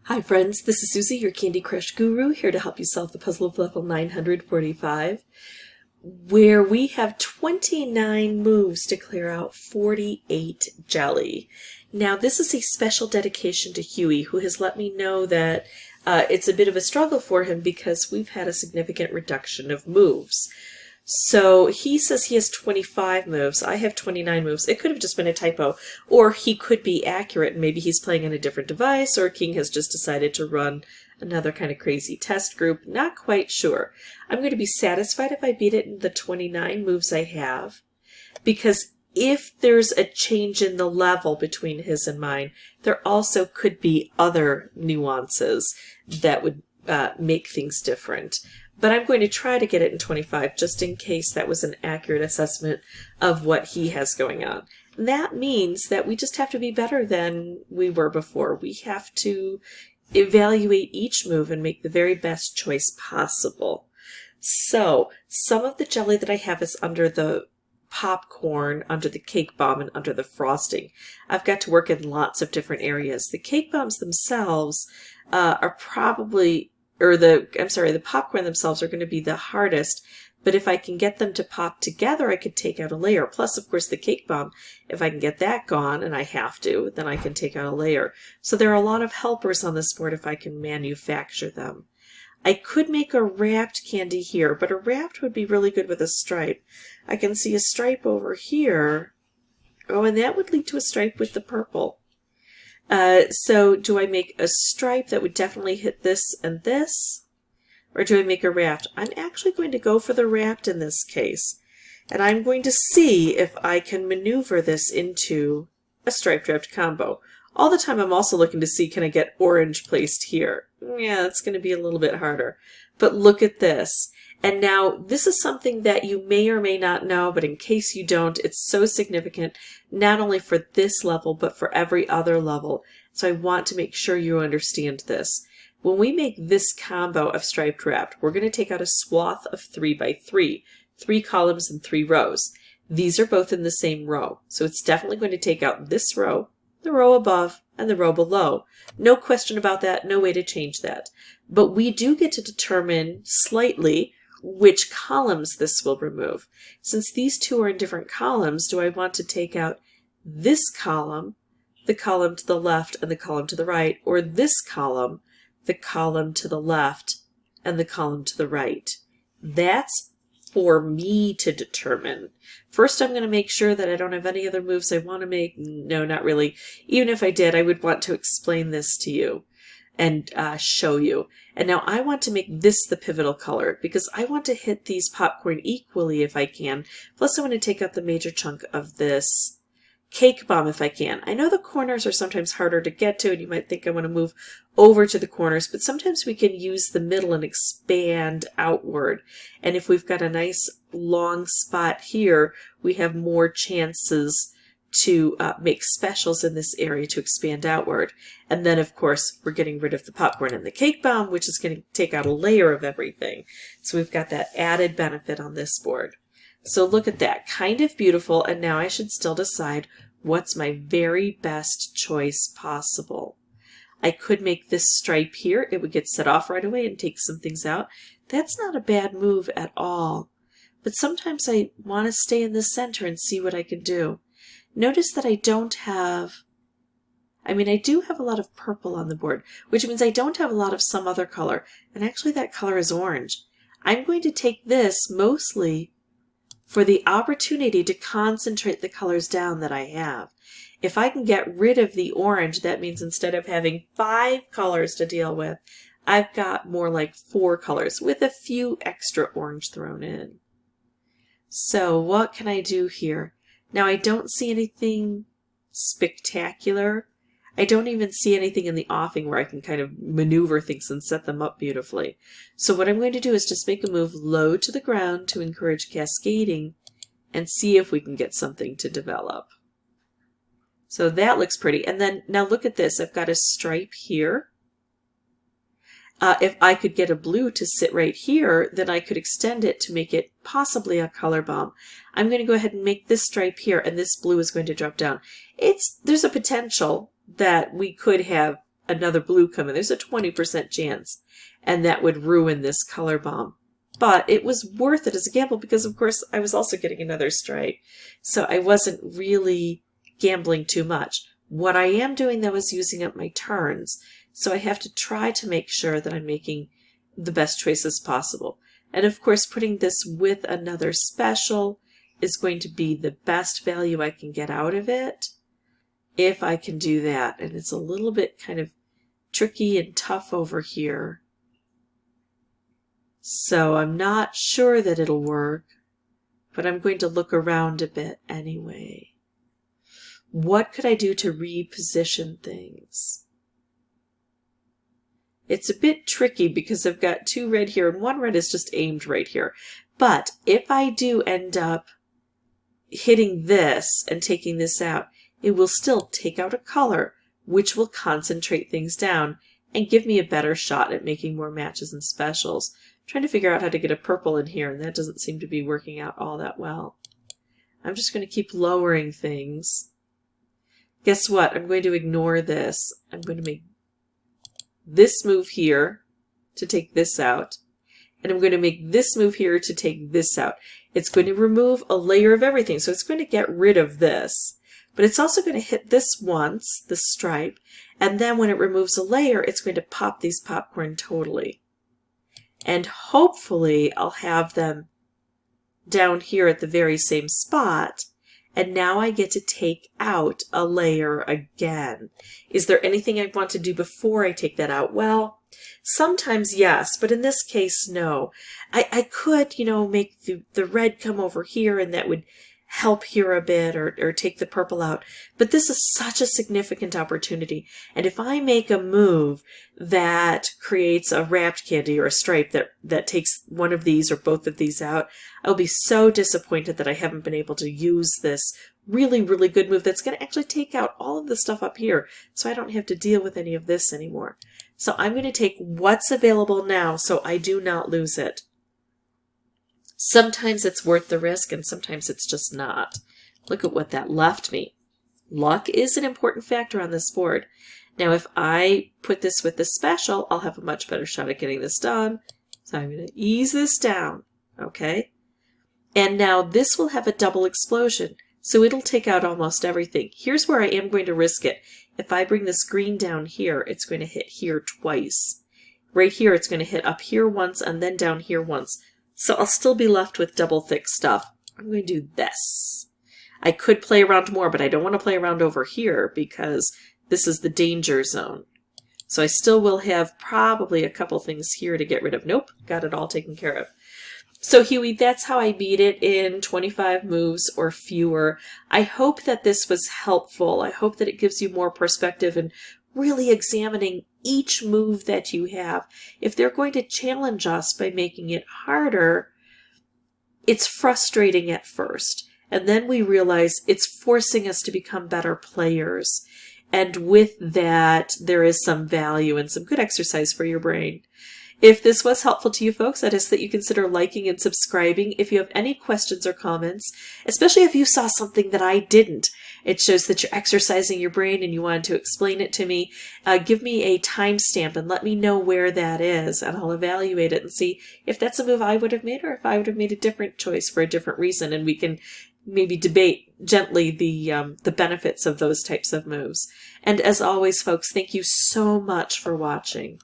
Hi friends, this is Susie, your Candy Crush guru, here to help you solve the puzzle of level 945, where we have 29 moves to clear out 48 jelly. Now this is a special dedication to Huey, who has let me know that it's a bit of a struggle for him because we've had a significant reduction of moves. So he says he has 25 moves. I have 29 moves. It could have just been a typo, or he could be accurate and maybe he's playing on a different device, or King has just decided to run another kind of crazy test group. Not quite sure. I'm going to be satisfied if I beat it in the 29 moves I have, because if there's a change in the level between his and mine, there also could be other nuances that would make things different. But I'm going to try to get it in 25 just in case that was an accurate assessment of what he has going on. And that means that we just have to be better than we were before. We have to evaluate each move and make the very best choice possible. So some of the jelly that I have is under the popcorn, under the cake bomb, and under the frosting. I've got to work in lots of different areas. The cake bombs themselves are probably the popcorn themselves are going to be the hardest, but if I can get them to pop together, I could take out a layer. Plus, of course, the cake bomb, if I can get that gone, and I have to, then I can take out a layer. So there are a lot of helpers on this board if I can manufacture them. I could make a wrapped candy here, but a wrapped would be really good with a stripe. I can see a stripe over here. Oh, and that would lead to a stripe with the purple. So do I make a stripe that would definitely hit this and this? Or do I make a wrapped? I'm actually going to go for the wrapped in this case. And I'm going to see if I can maneuver this into a striped wrapped combo. All the time I'm also looking to see, can I get orange placed here? Yeah, it's going to be a little bit harder. But look at this. And now this is something that you may or may not know, but in case you don't, it's so significant, not only for this level, but for every other level. So I want to make sure you understand this. When we make this combo of striped wrapped, we're going to take out a swath of 3 by 3, 3 columns and 3 rows. These are both in the same row. So it's definitely going to take out this row, the row above, and the row below. No question about that, no way to change that. But we do get to determine slightly which columns this will remove. Since these two are in different columns, do I want to take out this column, the column to the left and the column to the right, or this column, the column to the left and the column to the right? That's for me to determine. First, I'm going to make sure that I don't have any other moves I want to make. No, not really. Even if I did, I would want to explain this to you and show you. And now I want to make this the pivotal color because I want to hit these popcorn equally if I can. Plus I want to take out the major chunk of this cake bomb if I can. I know the corners are sometimes harder to get to, and you might think I want to move over to the corners, but sometimes we can use the middle and expand outward. And if we've got a nice long spot here, we have more chances to make specials in this area to expand outward. And then, of course, we're getting rid of the popcorn and the cake bomb, which is going to take out a layer of everything. So we've got that added benefit on this board. So look at that. Kind of beautiful. And now I should still decide what's my very best choice possible. I could make this stripe here. It would get set off right away and take some things out. That's not a bad move at all. But sometimes I want to stay in the center and see what I can do. Notice that I don't have, I do have a lot of purple on the board, which means I don't have a lot of some other color. And actually that color is orange. I'm going to take this mostly for the opportunity to concentrate the colors down that I have. If I can get rid of the orange, that means instead of having 5 colors to deal with, I've got more like 4 colors with a few extra orange thrown in. So what can I do here? Now I don't see anything spectacular. I don't even see anything in the offing where I can kind of maneuver things and set them up beautifully. So what I'm going to do is just make a move low to the ground to encourage cascading and see if we can get something to develop. So that looks pretty. And then now look at this. I've got a stripe here. If I could get a blue to sit right here, then I could extend it to make it possibly a color bomb. I'm going to go ahead and make this stripe here, and this blue is going to drop down. There's a potential that we could have another blue come in. There's a 20% chance, and that would ruin this color bomb. But it was worth it as a gamble because, of course, I was also getting another stripe. So I wasn't really gambling too much. What I am doing, though, is using up my turns. So I have to try to make sure that I'm making the best choices possible. And, of course, putting this with another special is going to be the best value I can get out of it if I can do that. And it's a little bit kind of tricky and tough over here. So I'm not sure that it'll work, but I'm going to look around a bit anyway. What could I do to reposition things? It's a bit tricky because I've got 2 red here and 1 red is just aimed right here. But if I do end up hitting this and taking this out, it will still take out a color, which will concentrate things down and give me a better shot at making more matches and specials. I'm trying to figure out how to get a purple in here, and that doesn't seem to be working out all that well. I'm just going to keep lowering things. Guess what? I'm going to ignore this. I'm going to make this move here to take this out, and I'm going to make this move here to take this out. It's going to remove a layer of everything, so it's going to get rid of this. But it's also going to hit this once, the stripe, and then when it removes a layer, it's going to pop these popcorn totally. And hopefully I'll have them down here at the very same spot, and now I get to take out a layer again. Is there anything I want to do before I take that out? Well, sometimes yes, but in this case, no. I could, make the red come over here, and that would help here a bit, or take the purple out. But this is such a significant opportunity. And if I make a move that creates a wrapped candy or a stripe that takes one of these or both of these out, I'll be so disappointed that I haven't been able to use this really, really good move that's going to actually take out all of the stuff up here, so I don't have to deal with any of this anymore. So I'm going to take what's available now so I do not lose it. Sometimes it's worth the risk, and sometimes it's just not. Look at what that left me. Luck is an important factor on this board. Now, if I put this with the special, I'll have a much better shot at getting this done. So I'm going to ease this down, okay? And now this will have a double explosion, so it'll take out almost everything. Here's where I am going to risk it. If I bring this green down here, it's going to hit here twice. Right here, it's going to hit up here once and then down here once. So I'll still be left with double thick stuff. I'm going to do this. I could play around more, but I don't want to play around over here because this is the danger zone. So I still will have probably a couple things here to get rid of. Nope, got it all taken care of. So Huey, that's how I beat it in 25 moves or fewer. I hope that this was helpful. I hope that it gives you more perspective and really examining each move that you have. If they're going to challenge us by making it harder, it's frustrating at first. And then we realize it's forcing us to become better players. And with that, there is some value and some good exercise for your brain. If this was helpful to you folks, I'd ask that you consider liking and subscribing. If you have any questions or comments, especially if you saw something that I didn't, it shows that you're exercising your brain and you wanted to explain it to me, give me a timestamp and let me know where that is, and I'll evaluate it and see if that's a move I would have made or if I would have made a different choice for a different reason, and we can maybe debate gently the benefits of those types of moves. And as always, folks, thank you so much for watching.